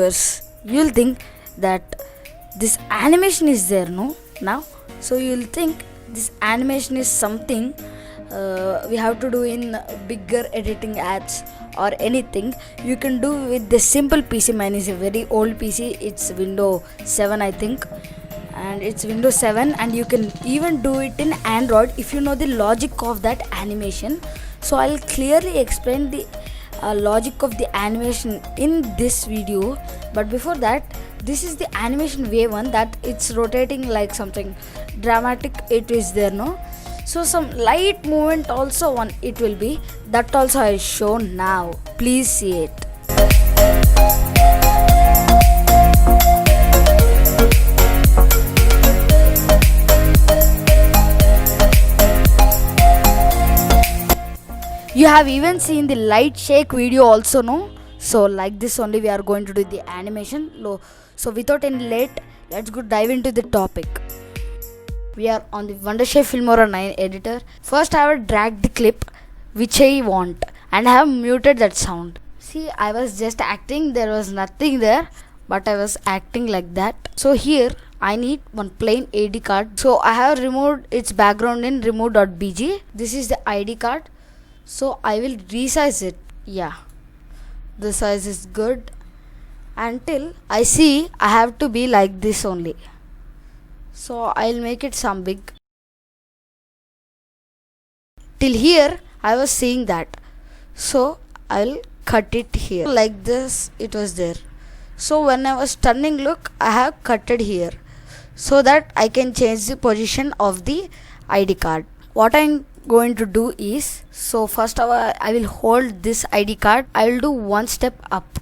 viewers, you'll think that this animation is there, no? Now, so you'll think this animation is something we have to do in bigger editing apps or anything. You can do with the simple PC. Mine is a very old PC. It's Windows 7, I think, and it's Windows 7, and you can even do it in Android if you know the logic of that animation. So I'll clearly explain the logic of the animation in this video. But before that, this is the animation wave one, that it's rotating like something dramatic. It is there, no? So some light movement also one it will be, that also I show now. Please see it. You have even seen the light shake video also, no? So like this only we are going to do the animation. So without any late, let's go dive into the topic. We are on the Wondershare Filmora 9 editor. First I have dragged the clip which I want and I have muted that sound. See, I was just acting, there was nothing there, but I was acting like that. So here I need one plain ID card. So I have removed its background in remove.bg. This is the ID card. So I will resize it. Yeah, the size is good. Until I see I have to be like this only. So I'll make it some big. Till here I was seeing that. So I'll cut it here. Like this it was there. So when I was turning look, I have cut it here, so that I can change the position of the ID card. What I'm going to do is, so first of all I will hold this ID card. I will do one step up,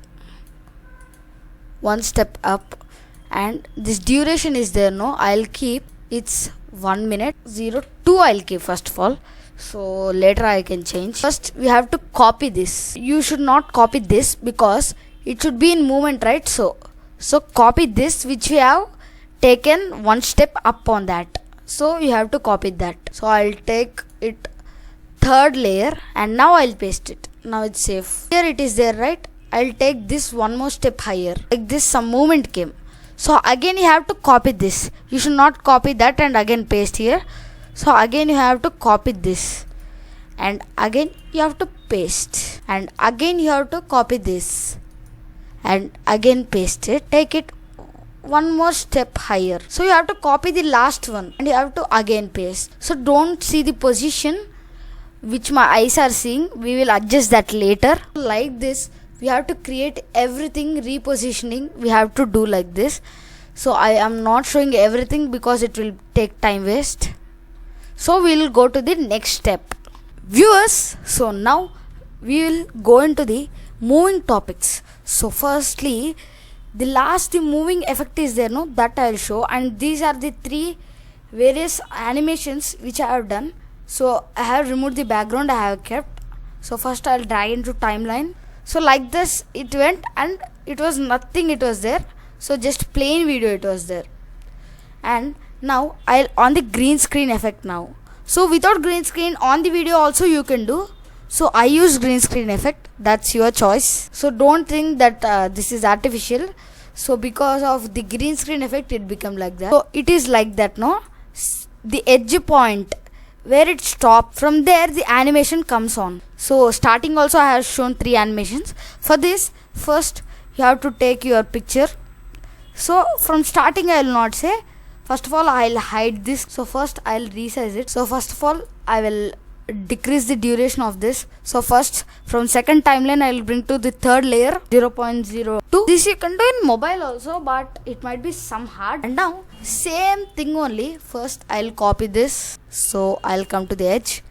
and this duration is there, no? I'll keep it's 1 minute 02. I'll keep first of all, so later I can change. First we have to copy this. You should not copy this because it should be in movement, right? So copy this which we have taken one step up on that. So you have to copy that. So I'll take it third layer and now I'll paste it. Now it's safe. Here it is there, right? I'll take this one more step higher. Like this some movement came. So again you have to copy this. You should not copy that and again paste here. So again you have to copy this. And again you have to paste. And again you have to copy this. And again paste it. Take it one more step higher. So you have to copy the last one and you have to again paste. So don't see the position which my eyes are seeing. We will adjust that later. Like this we have to create everything, repositioning we have to do like this. So I am not showing everything because it will take time waste. So we will go to the next step, viewers. So now we will go into the moving topics. So firstly, the moving effect is there, no? That I will show, and these are the 3 various animations which I have done. So I have removed the background, I have kept. So first I will drag into timeline. So like this it went and it was nothing, it was there. So just plain video it was there. And now I'll on the green screen effect now. So without green screen on the video also you can do. So I use green screen effect, that's your choice. So don't think that this is artificial. So because of the green screen effect it become like that. So it is like that, no? The edge point where it stops, from there the animation comes on. So starting also I have shown 3 animations. For this, first you have to take your picture. So from starting I will not say. First of all I'll hide this. So first I'll resize it. So first of all I will decrease the duration of this. So first from second timeline I will bring to the third layer 0.02. This you can do in mobile also, but it might be some hard. And now same thing only. First I'll copy this. So I'll come to the edge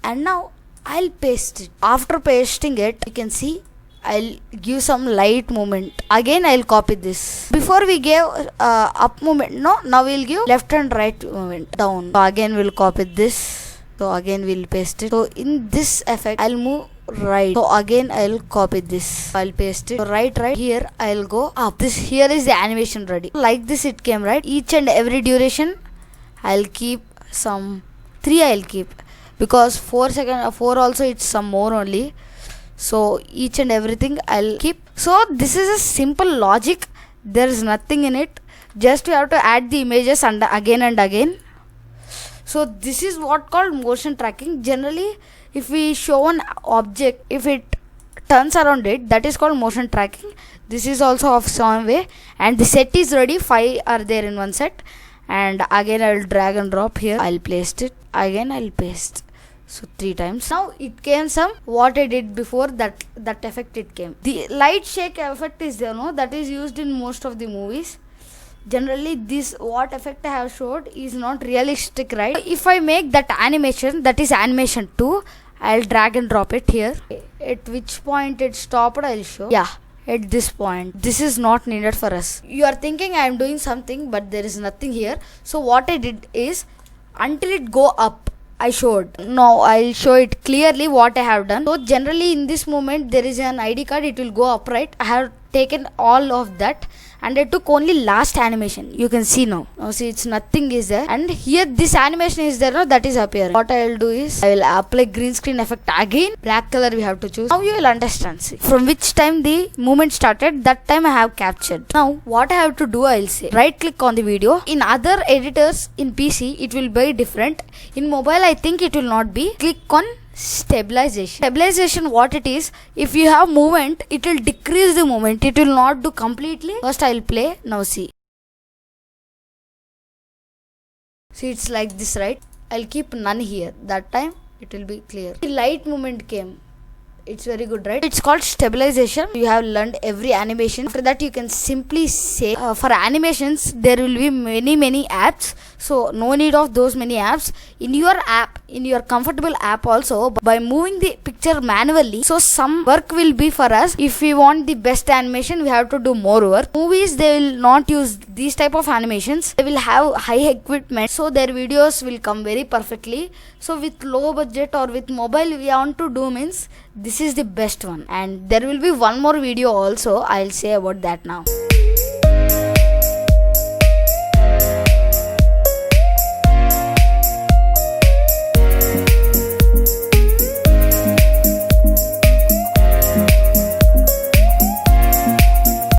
and now I'll paste it. After pasting it, you can see I'll give some light movement. Again I'll copy this. Before we gave up movement, no, now we'll give left and right movement down. So again we'll copy this. So again we'll paste it. So in this effect I'll move right. So again I'll copy this. I'll paste it. So right here I'll go up. This here is the animation ready. Like this it came, right? Each and every duration I'll keep some 3. I'll keep because 4 also it's some more only. So each and everything I'll keep. So this is a simple logic. There is nothing in it. Just you have to add the images and again. So this is what called motion tracking. Generally, if we show an object, if it turns around it, that is called motion tracking. This is also of some way, and the set is ready. 5 are there in one set, and again I will drag and drop here. I'll paste it again. I'll paste. So 3 times. Now it came some what I did before, that effect it came. The light shake effect is there, no? That is used in most of the movies. Generally this what effect I have showed is not realistic, right? If I make that animation, that is animation 2, I'll drag and drop it here. At which point it stopped, I'll show. Yeah, at this point. This is not needed for us. You are thinking I am doing something, but there is nothing here. So what I did is, until it go up, I showed. Now I'll show it clearly what I have done. So generally in this moment there is an ID card, it will go up, right? I have taken all of that and I took only last animation. You can see now. Now see, it's nothing is there, and here this animation is there, no? That is appearing. What I will do is, I will apply green screen effect again. Black color we have to choose. Now you will understand. See, from which time the movement started, that time I have captured. Now what I have to do, I will say, right click on the video. In other editors in PC it will be different. In mobile I think it will not be. Click on stabilization. Stabilization, what it is, if you have movement, it will decrease the movement, it will not do completely. First I will play. Now see, it's like this, right? I'll keep none here. That time it will be clear. The light movement came. It's very good, right? It's called stabilization. You have learned every animation. After that you can simply say, for animations there will be many apps, so no need of those many apps. In your app, in your comfortable app also, by moving the picture manually, so some work will be for us. If we want the best animation, we have to do more work. Movies, they will not use these type of animations. They will have high equipment, so their videos will come very perfectly. So with low budget or with mobile we want to do means, this is the best one. And there will be one more video also, I'll say about that now.